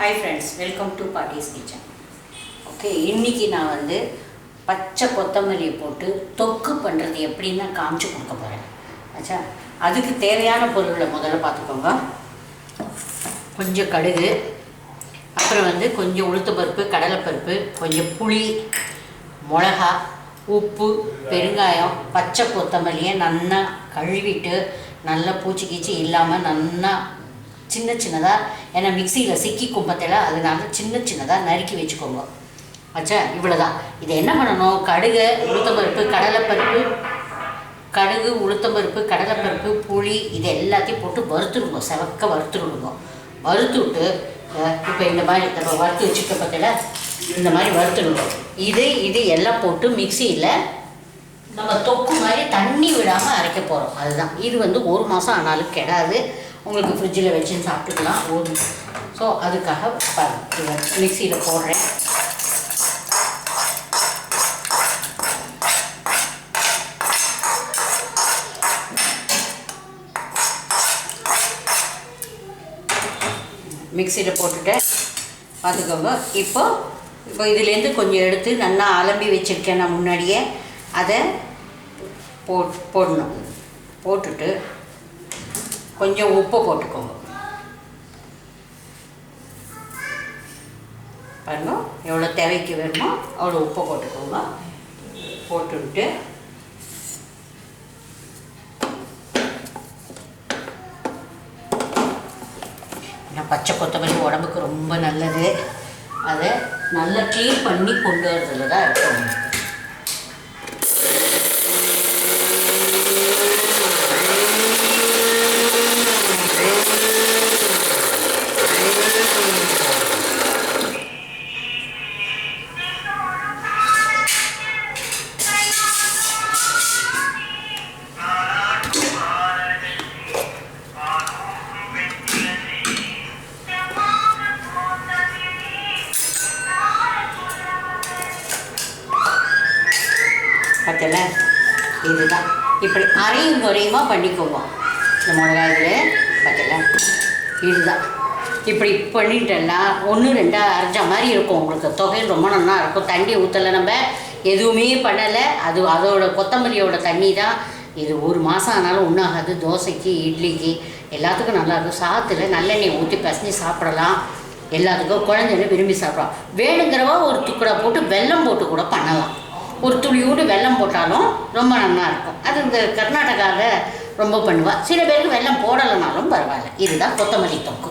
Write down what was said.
Hi friends, welcome to Paati's kitchen. Okay, இன்றைக்கி நான் வந்து பச்சை கொத்தமல்லியை போட்டு தொக்கு பண்ணுறது எப்படின்னு நான் காமிச்சு கொடுக்க போகிறேன். ஆச்சா, அதுக்கு தேவையான பொருளை முதல்ல பார்த்துக்கோங்க. கொஞ்சம் கடுகு, அப்புறம் வந்து கொஞ்சம் உளுத்தம்பருப்பு, கடலைப்பருப்பு, கொஞ்சம் புளி, மிளகா, உப்பு, பெருங்காயம், பச்சை கொத்தமல்லியை நல்லா கழுவிட்டு நல்லா பூச்சி கீச்சி இல்லாமல் நல்லா சின்ன சின்னதாக, ஏன்னா மிக்சியில் சிக்கி கும்பத்தில் அதனால சின்ன சின்னதாக நறுக்கி வச்சுக்கோங்க. ஆச்சா, இவ்வளோதான். இதை என்ன பண்ணணும், கடுகு, உளுத்தம்பருப்பு, புளி இது எல்லாத்தையும் போட்டு வறுத்துடுங்க, செவக்க வறுத்துடுங்க. வறுத்துவிட்டு இப்போ இந்த மாதிரி நம்ம வறுத்து வச்சுக்க பற்றில இந்த மாதிரி வறுத்துடுங்க. இது எல்லாம் போட்டு மிக்சியில் நம்ம தொக்கு மாதிரி தண்ணி விடாமல் அரைக்க போகிறோம். அதுதான். இது வந்து 1 மாதம் ஆனாலும் கெடாது, உங்களுக்கு ஃப்ரிட்ஜில் வச்சுன்னு சாப்பிட்டுக்கலாம். ஸோ அதுக்காக இதை மிக்சியில் போடுறேன். மிக்சியில் போட்டுட்டேன், பார்த்துக்கோங்க. இப்போ இதுலேருந்து கொஞ்சம் எடுத்து நல்லா அலம்பி வச்சுருக்கேன் நான் முன்னாடியே. அதை போடணும். போட்டுட்டு கொஞ்சம் உப்பு போட்டுக்கோங்க. பாருங்க, எவ்வளோ தேவைக்கு வேணுமோ அவ்வளோ உப்பு போட்டுக்கோங்க. போட்டுவிட்டு பச்சை கொத்தமல்லி உடம்புக்கு ரொம்ப நல்லது. அதை நல்லா க்ளீன் பண்ணி கொண்டு வரதுல தான் இருக்கும். பார்த்தல, இதுதான். இப்படி அரையும் குறையுமாக பண்ணிக்கோங்க. இந்த மிளகாயில் பார்த்தல, இதுதான். இப்படி பண்ணிட்டேன்னா 1-2 அரைஞ்ச மாதிரி இருக்கும். உங்களுக்கு தொகையில் ரொம்ப நல்லா இருக்கும். தண்ணி ஊற்றலை, நம்ம எதுவுமே பண்ணலை. அதோட கொத்தமல்லியோட தண்ணி தான். இது 1 மாதம் ஆனாலும் ஒன்றாகாது. தோசைக்கு, இட்லிக்கு எல்லாத்துக்கும் நல்லாயிருக்கும். சாதத்தில் நல்லெண்ணெய் ஊற்றி பசஞ்சு சாப்பிடலாம். எல்லாத்துக்கும் குழந்தைன்னு விரும்பி சாப்பிடலாம். வேணுங்கிறவா ஒரு துக்கடை போட்டு வெல்லம் போட்டு கூட பண்ணலாம். ஒரு துளியோடு வெல்லம் போட்டாலும் ரொம்ப நல்லா இருக்கும். அது இந்த கர்நாடகாவில் ரொம்ப பண்ணுவாள். சில பேருக்கு வெல்லம் போடலைனாலும் பரவாயில்ல. இதுதான் கொத்தமல்லி தொக்கு.